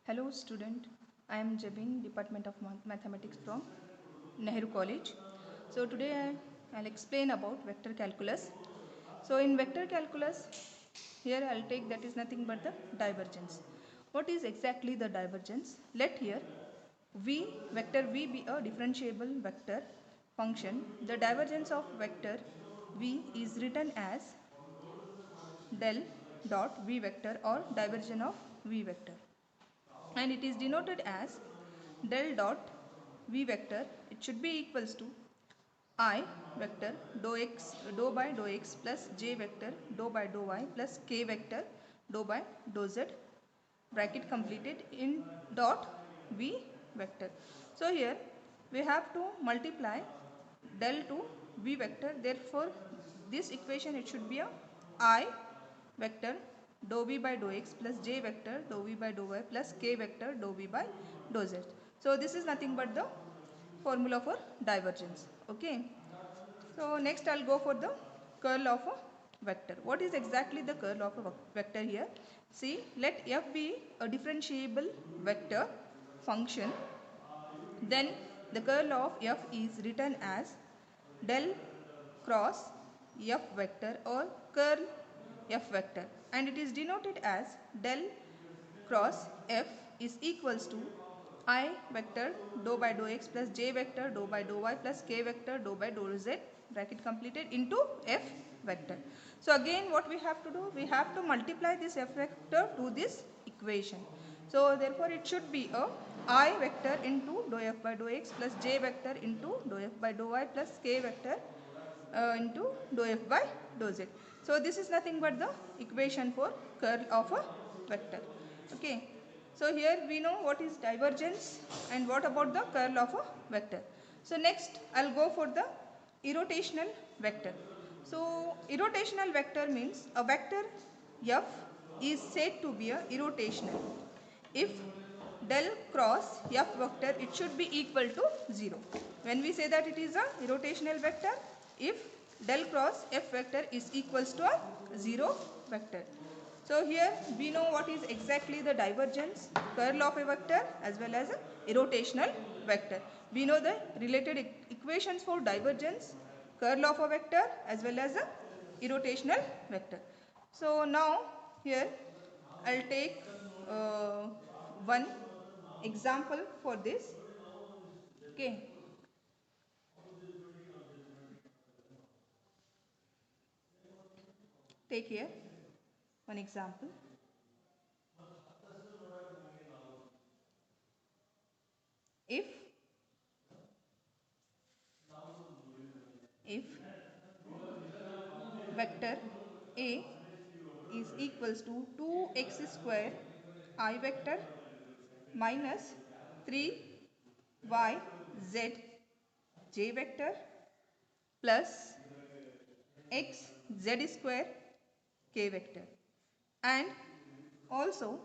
Hello student, I am Jabin, Department of Mathematics from Nehru College. So today I'll explain about vector calculus. So in vector calculus, here I'll take that is nothing but the divergence. What is exactly the divergence? Let here vector v be a differentiable vector function. The divergence of vector v is written as del dot v vector or divergence of v vector, and it is denoted as del dot v vector. It should be equals to I vector dou by dou x plus j vector dou by dou y plus k vector dou by dou z, bracket completed, in dot v vector. So here we have to multiply del to v vector. Therefore this equation, it should be a I vector dou v by dou x plus j vector dou v by dou y plus k vector dou v by dou z. So this is nothing but the formula for divergence. Okay. So next I'll go for the curl of a vector. What is exactly the curl of a vector here? See, let f be a differentiable vector function, then the curl of f is written as del cross f vector or curl f vector, and it is denoted as del cross f is equals to I vector dou by dou x plus j vector dou by dou y plus k vector dou by dou z, bracket completed, into f vector. So again what we have to do, we have to multiply this f vector to this equation. So therefore it should be a I vector into dou f by dou x plus j vector into dou f by dou y plus k vector into dou f by dou z. So this is nothing but the equation for curl of a vector. Okay. So here we know what is divergence and what about the curl of a vector. So next I'll go for the irrotational vector. So irrotational vector means a vector f is said to be a irrotational if del cross f vector, it should be equal to 0. When we say that it is a irrotational vector, if del cross f vector is equals to a 0 vector. So here we know what is exactly the divergence, curl of a vector as well as a irrotational vector. We know the related equations for divergence, curl of a vector as well as a irrotational vector. So now here I'll take one example for this. Okay. Take here one example. If if vector A is equals to 2x square I vector minus 3y z j vector plus x z square k vector, and also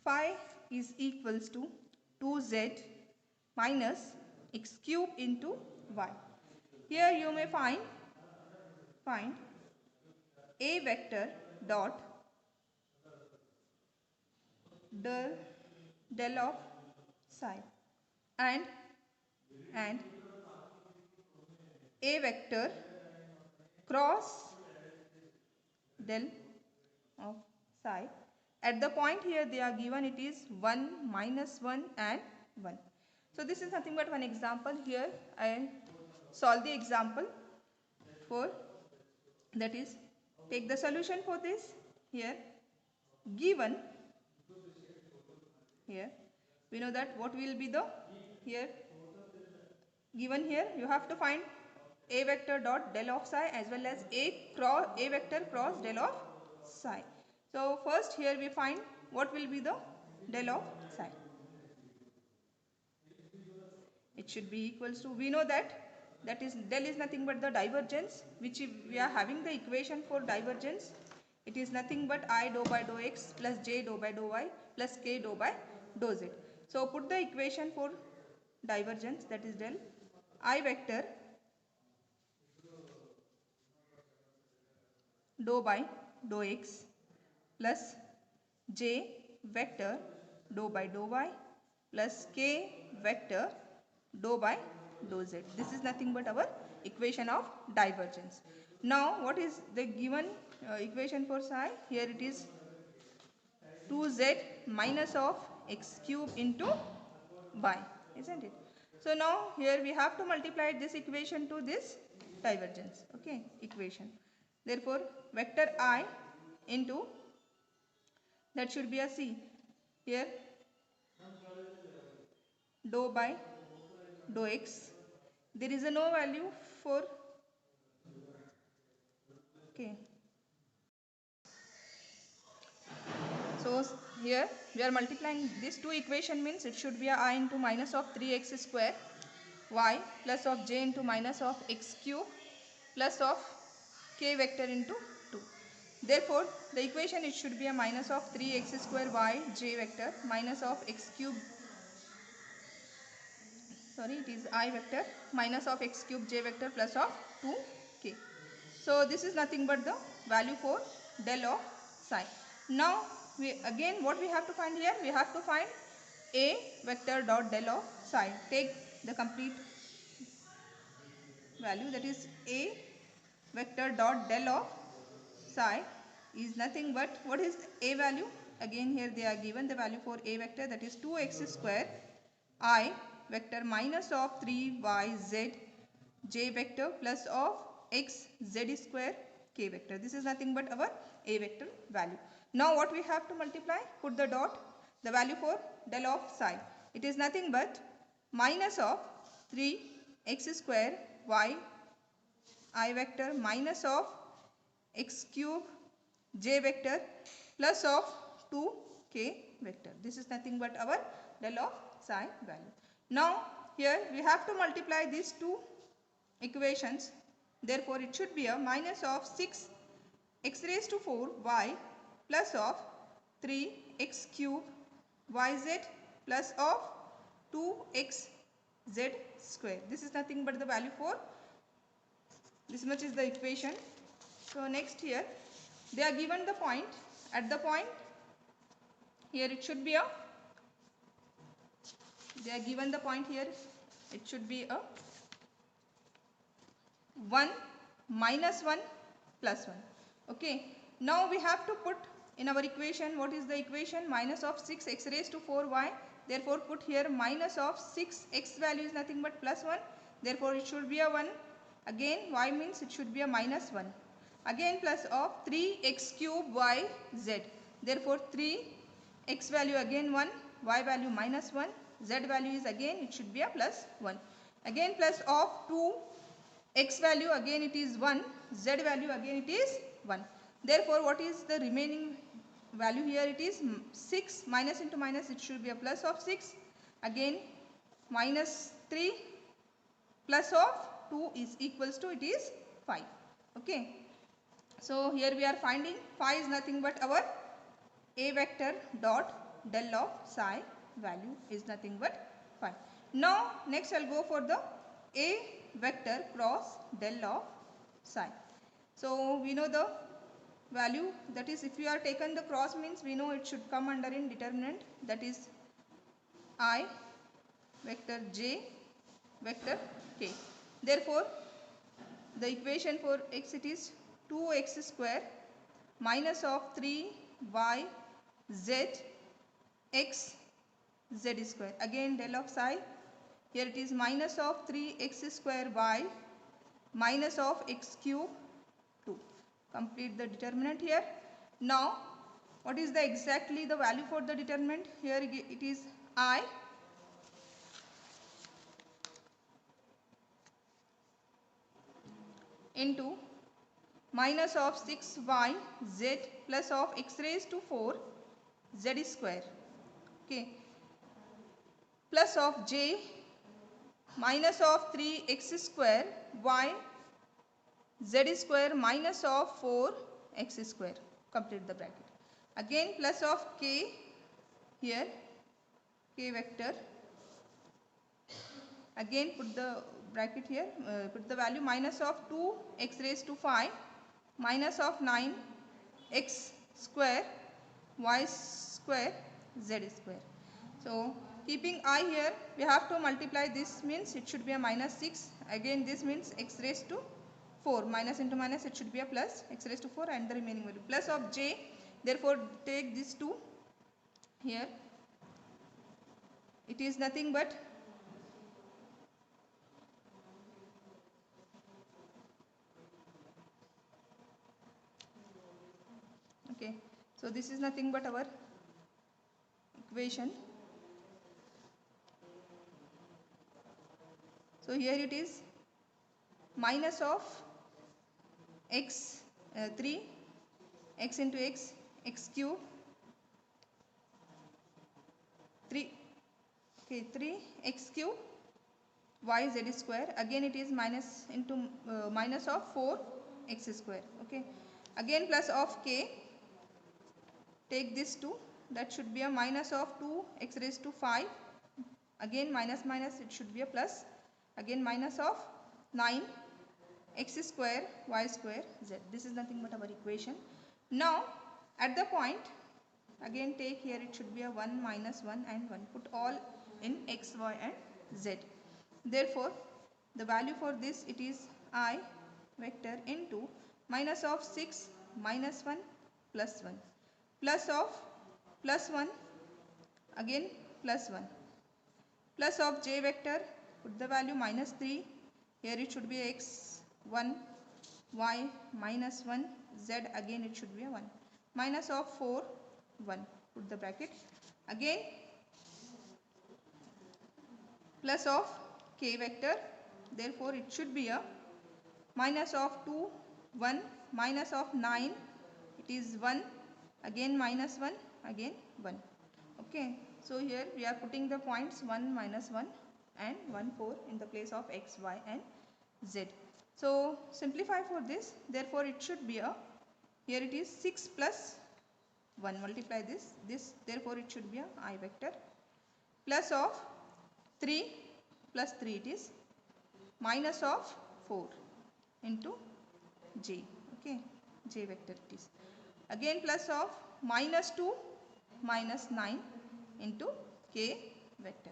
phi is equals to 2z minus x cube into y. Here you may find a vector dot del of psi and a vector cross del of psi. At the point here they are given, it is 1, -1 and 1. So this is nothing but one example. Here I solve the example for, that is, take the solution for this. Here given, here we know that what will be the, here given, here you have to find a vector dot del of psi as well as a vector cross del of psi. So first here we find what will be the del of psi. It should be equals to, we know that is del is nothing but the divergence, which if we are having the equation for divergence, it is nothing but I dou by dou x plus j dou by dou y plus k dou by dou z. So put the equation for divergence, that is del I vector dou by dou x plus j vector dou by dou y plus k vector dou by dou z. This is nothing but our equation of divergence. Now what is the given equation for psi? Here it is 2z minus of x cube into y, isn't it? So now here we have to multiply this equation to this divergence, okay, equation. Therefore vector I into, that should be a c, here dou by dou x, there is a no value for, okay. So here we are multiplying these two equation, means it should be a I into minus of 3x square y plus of j into minus of x cube plus of k vector into 2. Therefore the equation, it should be a minus of 3x square y j vector minus of x cube, sorry, it is I vector minus of x cube j vector plus of 2k. So this is nothing but the value for del of psi. Now we again, what we have to find here? We have to find a vector dot del of psi. Take the complete value, that is a vector dot del of psi is nothing but, what is a value? Again here they are given the value for a vector, that is 2x square I vector minus of 3yz j vector plus of x z square k vector. This is nothing but our a vector value. Now what we have to multiply? Put the dot, the value for del of psi. It is nothing but minus of 3x square y I vector minus of x cube j vector plus of 2k vector. This is nothing but our del of psi value. Now here we have to multiply these two equations. Therefore it should be a minus of 6 x raised to 4 y plus of 3 x cube yz plus of 2x z square. This is nothing but the value for, this much is the equation. So next here they are given the point, at the point here it should be a, they are given the point here, it should be a 1 minus 1 plus 1, okay. Now we have to put in our equation, what is the equation? Minus of 6 x raised to 4 y, therefore put here minus of 6 x value is nothing but plus 1, therefore it should be a 1. Again y means it should be a minus 1. Again plus of 3 x cube y z, therefore 3 x value again 1, y value minus 1, z value is again, it should be a plus 1. Again plus of 2 x value, again it is 1, z value again it is 1. Therefore what is the remaining value here? It is 6, minus into minus, it should be a plus of 6, again minus 3 plus of 2 is equals to, it is 5, okay. So here we are finding phi is nothing but our a vector dot del of psi value is nothing but phi. Now next I'll go for the a vector cross del of psi. So we know the value, that is if we are taken the cross, means we know it should come under in determinant, that is I vector j vector k. Therefore the equation for x, it is 2x square minus of 3y z x z square. Again del of psi, here it is minus of 3x square y minus of x cube 2. Complete the determinant here. Now what is the exactly the value for the determinant? Here it is I into minus of 6y z plus of x raised to 4 z square, okay, plus of j minus of 3x square y z square minus of 4x square. Complete the bracket. Again plus of k, here k vector, again put the bracket here, put the value minus of 2 x raised to 5 minus of 9 x square y square z square. So keeping I here, we have to multiply. This means it should be a minus 6. Again this means x raised to 4. Minus into minus, it should be a plus x raised to 4 and the remaining value. Plus of j. Therefore take this 2 here. It is nothing but okay. So this is nothing but our equation. So here it is minus of x 3 x into x cube 3 okay 3 x cube y z square. Again it is minus into minus of 4 x square. Okay, again plus of k. Take this 2, that should be a minus of 2 x raised to 5. Again minus minus, it should be a plus. Again minus of 9 x square y square z. This is nothing but our equation. Now at the point, again take here, it should be a 1 minus 1 and 1. Put all in x, y and z. Therefore the value for this, it is I vector into minus of 6 minus 1 plus 1 plus of plus 1 again plus 1 plus of j vector. Put the value minus 3. Here it should be x 1 y minus 1 z. Again it should be a 1 minus of 4 1. Put the bracket. Again plus of k vector. Therefore it should be a minus of 2 1 minus of 9. It is 1. Again minus 1 again 1. Okay, so here we are putting the points 1 minus 1 and 1 4 in the place of x, y and z. So simplify for this. Therefore it should be a, here it is 6 plus 1. Multiply this. Therefore it should be a I vector plus of 3 plus 3, it is minus of 4 into j. Okay, j vector it is. Again plus of minus 2 minus 9 into k vector.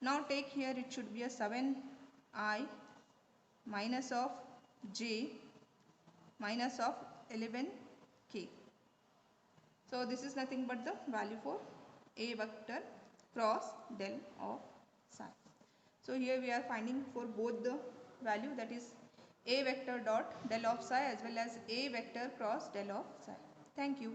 Now take here, it should be a 7i minus of j minus of 11k. So this is nothing but the value for a vector cross del of psi. So here we are finding for both the value, that is a vector dot del of psi as well as a vector cross del of psi. Thank you.